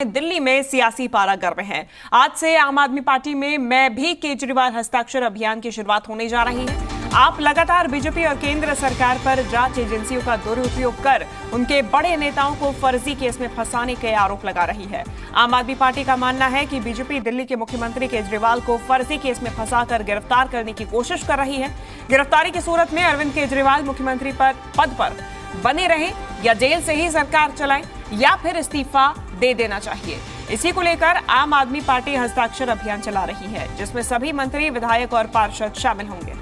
दिल्ली में सियासी पारा गर्म है। आज से आम आदमी पार्टी में मैं भी केजरीवाल हस्ताक्षर अभियान की शुरुआत होने जा रही है। आप लगातार बीजेपी और केंद्र सरकार पर जांच एजेंसियों का दुरुपयोग कर उनके बड़े नेताओं को फर्जी केस में फंसाने के आरोप लगा रही है। आम आदमी पार्टी का मानना है कि बीजेपी दिल्ली के मुख्यमंत्री केजरीवाल को फर्जी केस में फंसाकर गिरफ्तार करने की कोशिश कर रही है। गिरफ्तारी की सूरत में अरविंद केजरीवाल मुख्यमंत्री पद पर बने रहें या जेल से ही सरकार चलाएं या फिर इस्तीफा दे देना चाहिए। इसी को लेकर आम आदमी पार्टी हस्ताक्षर अभियान चला रही है, जिसमें सभी मंत्री, विधायक और पार्षद शामिल होंगे।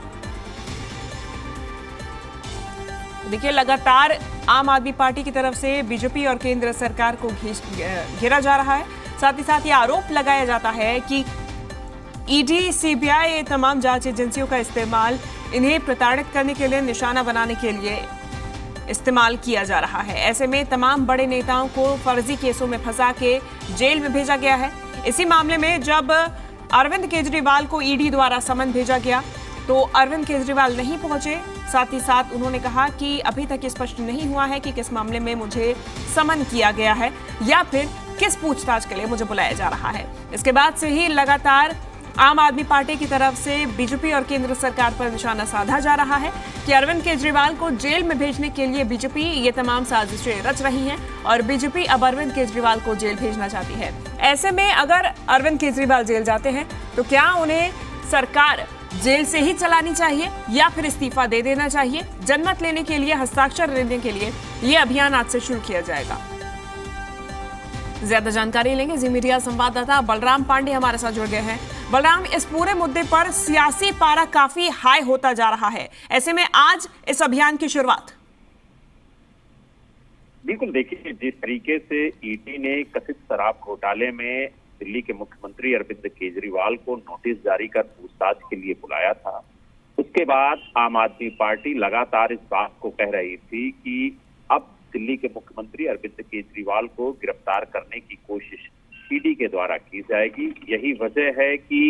देखिए, लगातार आम आदमी पार्टी की तरफ से बीजेपी और केंद्र सरकार को घेरा जा रहा है। साथ ही साथ ये आरोप लगाया जाता है कि ईडी, सीबीआई, ये तमाम जांच एजेंसियों का इस्तेमाल इन्हें प्रताड़ित करने के लिए, निशाना बनाने के लिए इस्तेमाल किया जा रहा है। ऐसे में तमाम बड़े नेताओं को फर्जी केसों में फंसा के जेल में भेजा गया है। इसी मामले में जब अरविंद केजरीवाल को ईडी द्वारा समन भेजा गया तो अरविंद केजरीवाल नहीं पहुंचे। साथ ही साथ उन्होंने कहा कि अभी तक स्पष्ट नहीं हुआ है कि किस मामले में मुझे समन किया गया है या फिर किस पूछताछ के लिए मुझे बुलाया जा रहा है। इसके बाद से ही लगातार आम आदमी पार्टी की तरफ से बीजेपी और केंद्र सरकार पर निशाना साधा जा रहा है कि अरविंद केजरीवाल को जेल में भेजने के लिए बीजेपी ये तमाम साजिशें रच रही हैं और बीजेपी अब अरविंद केजरीवाल को जेल भेजना चाहती है। ऐसे में अगर अरविंद केजरीवाल जेल जाते हैं तो क्या उन्हें सरकार जेल से ही चलानी चाहिए या फिर इस्तीफा दे देना चाहिए? जनमत लेने के लिए, हस्ताक्षर लेने के लिए ये अभियान आज से शुरू किया जाएगा। ज्यादा जानकारी लेंगे, जी मीडिया संवाददाता बलराम पांडे हमारे साथ जुड़ गए हैं। बलराम, इस पूरे मुद्दे पर सियासी पारा काफी हाई होता जा रहा है, ऐसे में आज इस अभियान की शुरुआत। बिल्कुल, देखिए, जिस तरीके से ईडी ने कथित शराब घोटाले में दिल्ली के मुख्यमंत्री अरविंद केजरीवाल को नोटिस जारी कर पूछताछ के लिए बुलाया था, उसके बाद आम आदमी पार्टी लगातार इस बात को कह रही थी कि अब दिल्ली के मुख्यमंत्री अरविंद केजरीवाल को गिरफ्तार करने की कोशिश ईडी के द्वारा की जाएगी। यही वजह है कि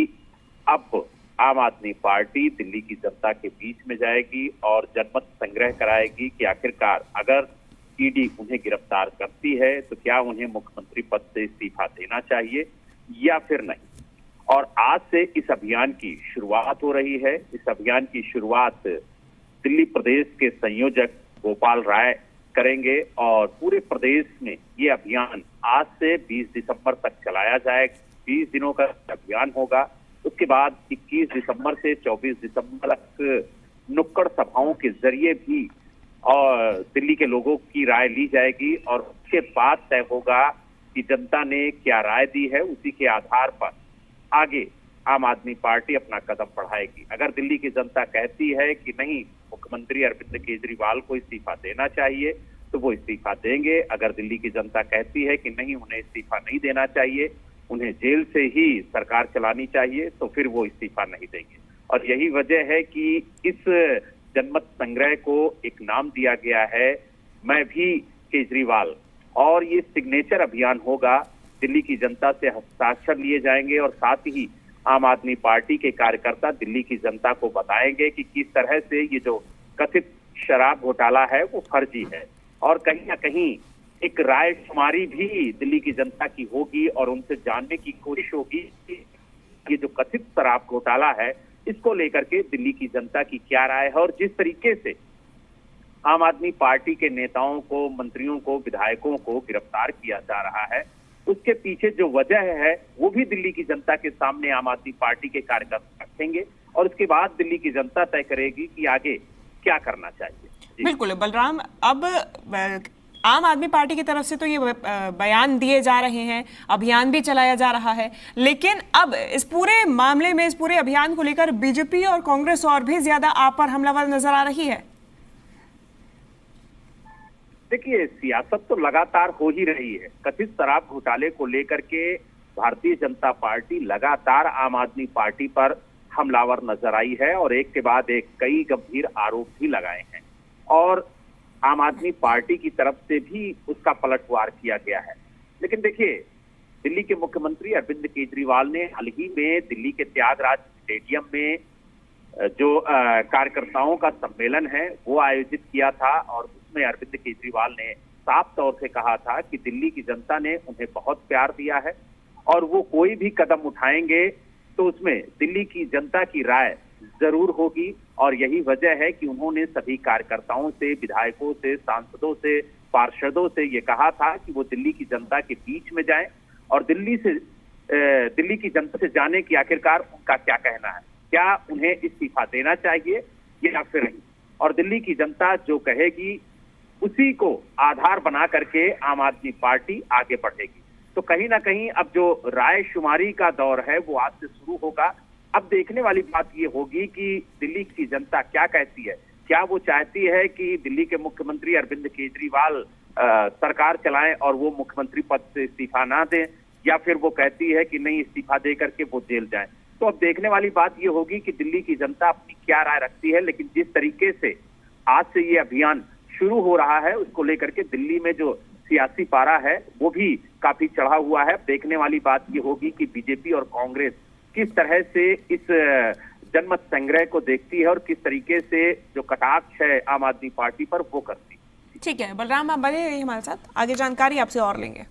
अब आम आदमी पार्टी दिल्ली की जनता के बीच में जाएगी और जनमत संग्रह कराएगी कि आखिरकार अगर ईडी उन्हें गिरफ्तार करती है तो क्या उन्हें मुख्यमंत्री पद से इस्तीफा देना चाहिए या फिर नहीं। और आज से इस अभियान की शुरुआत हो रही है। इस अभियान की शुरुआत दिल्ली प्रदेश के संयोजक गोपाल राय करेंगे और पूरे प्रदेश में ये अभियान आज से 20 दिसंबर तक चलाया जाएगा। 20 दिनों का अभियान होगा। उसके बाद 21 दिसंबर से 24 दिसंबर तक नुक्कड़ सभाओं के जरिए भी और दिल्ली के लोगों की राय ली जाएगी और उसके बाद तय होगा कि जनता ने क्या राय दी है। उसी के आधार पर आगे आम आदमी पार्टी अपना कदम बढ़ाएगी। अगर दिल्ली की जनता कहती है कि नहीं, मुख्यमंत्री अरविंद केजरीवाल को इस्तीफा देना चाहिए, तो वो इस्तीफा देंगे। अगर दिल्ली की जनता कहती है कि नहीं, उन्हें इस्तीफा नहीं देना चाहिए, उन्हें जेल से ही सरकार चलानी चाहिए, तो फिर वो इस्तीफा नहीं देंगे। और यही वजह है कि इस जनमत संग्रह को एक नाम दिया गया है, मैं भी केजरीवाल, और ये सिग्नेचर अभियान होगा। दिल्ली की जनता से हस्ताक्षर लिए जाएंगे और साथ ही आम आदमी पार्टी के कार्यकर्ता दिल्ली की जनता को बताएंगे कि किस तरह से ये जो कथित शराब घोटाला है वो फर्जी है। और कहीं ना कहीं एक राय शुमारी भी दिल्ली की जनता की होगी और उनसे जानने की कोशिश होगी कि ये जो कथित शराब घोटाला है इसको लेकर के दिल्ली की जनता की क्या राय है। और जिस तरीके से आम आदमी पार्टी के नेताओं को, मंत्रियों को, विधायकों को गिरफ्तार किया जा रहा है, उसके पीछे जो वजह है वो भी दिल्ली की जनता के सामने आम आदमी पार्टी के कार्यकर्ता रखेंगे और उसके बाद दिल्ली की जनता तय करेगी कि आगे क्या करना चाहिए। बिल्कुल बलराम, अब आम आदमी पार्टी की तरफ से तो ये बयान दिए जा रहे हैं, अभियान भी चलाया जा रहा है, लेकिन अब इस पूरे मामले में, इस पूरे अभियान को लेकर बीजेपी और कांग्रेस और भी ज्यादा आप पर हमलावर नजर आ रही है। देखिए, सियासत तो लगातार हो ही रही है। कथित शराब घोटाले को लेकर के भारतीय जनता पार्टी लगातार आम आदमी पार्टी पर हमलावर नजर आई है और एक के बाद एक कई गंभीर आरोप भी लगाए हैं और आम आदमी पार्टी की तरफ से भी उसका पलटवार किया गया है। लेकिन देखिए, दिल्ली के मुख्यमंत्री अरविंद केजरीवाल ने हाल ही में दिल्ली के त्यागराज स्टेडियम में जो कार्यकर्ताओं का सम्मेलन है वो आयोजित किया था और उसमें अरविंद केजरीवाल ने साफ तौर से कहा था कि दिल्ली की जनता ने उन्हें बहुत प्यार दिया है और वो कोई भी कदम उठाएंगे तो उसमें दिल्ली की जनता की राय जरूर होगी। और यही वजह है कि उन्होंने सभी कार्यकर्ताओं से, विधायकों से, सांसदों से, पार्षदों से ये कहा था कि वो दिल्ली की जनता के बीच में जाएं और दिल्ली की जनता से जाने की आखिरकार उनका क्या कहना है, क्या उन्हें इस्तीफा देना चाहिए या फिर नहीं। और दिल्ली की जनता जो कहेगी उसी को आधार बना करके आम आदमी पार्टी आगे बढ़ेगी। तो कहीं ना कहीं अब जो राय शुमारी का दौर है वो आज से शुरू होगा। अब देखने वाली बात ये होगी कि दिल्ली की जनता क्या कहती है। क्या वो चाहती है कि दिल्ली के मुख्यमंत्री अरविंद केजरीवाल सरकार चलाएं और वो मुख्यमंत्री पद से इस्तीफा ना दें, या फिर वो कहती है कि नहीं, इस्तीफा दे करके वो जेल जाएं। तो अब देखने वाली बात ये होगी कि दिल्ली की जनता अपनी क्या राय रखती है। लेकिन जिस तरीके से आज से ये अभियान शुरू हो रहा है उसको लेकर के दिल्ली में जो सियासी पारा है वो भी काफी चढ़ा हुआ है। देखने वाली बात ये होगी कि बीजेपी और कांग्रेस किस तरह से इस जनमत संग्रह को देखती है और किस तरीके से जो कटाक्ष है आम आदमी पार्टी पर वो करती है। ठीक है बलराम, आप बने रहिए हमारे साथ, आगे जानकारी आपसे और लेंगे।